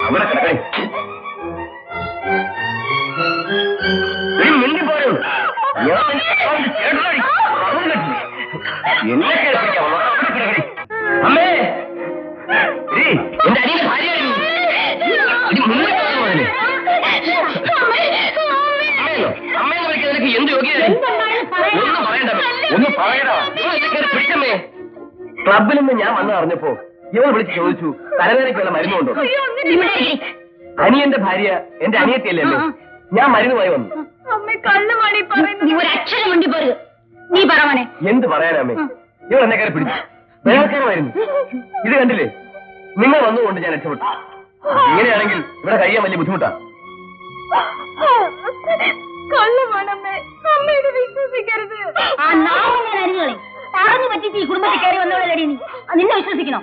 അവിടെ കിടക്കണേ. മിണ്ടി പോയോ? എന്നെ കേൾപ്പിക്കാം. അമ്മേ, എന്റെ അനിയന്റെ ഭാര്യയായിരുന്നു. അമ്മയെന്ന് വിളിക്കാൻ നിനക്ക് എന്ത് യോഗ്യത? ഒന്നും പറയണ്ട, ഒന്നും പറയടാ. പിടിച്ചമ്മേ. ക്ലബിൽ നിന്ന് ഞാൻ വന്ന് അറിഞ്ഞപ്പോ ഇവൾ വിളിച്ച് ചോദിച്ചു തലവേദനയ്ക്കുള്ള മരുന്നുണ്ടോ. അനിയന്റെ ഭാര്യ എന്റെ അനിയത്തിയല്ലേ അമ്മേ? ഞാൻ മരുന്നുമായി വന്നു. എന്ത് പറയാനമ്മേ? ഇവൾ എന്നെ കയറി പിടിച്ചു. വേദനക്കാരമായിരുന്നു. ഇത് കണ്ടില്ലേ? നിങ്ങൾ വന്നുകൊണ്ട് ഞാൻ രക്ഷപ്പെട്ടു. ഇങ്ങനെയാണെങ്കിൽ ഇവിടെ കഴിയാൻ വലിയ ബുദ്ധിമുട്ടാ. വിശ്വസിക്കരുത്. പറഞ്ഞു പറ്റിച്ച് ഈ കുടുംബത്തിൽ കയറി വന്നവളെ നിന്നെ വിശ്വസിക്കണോ?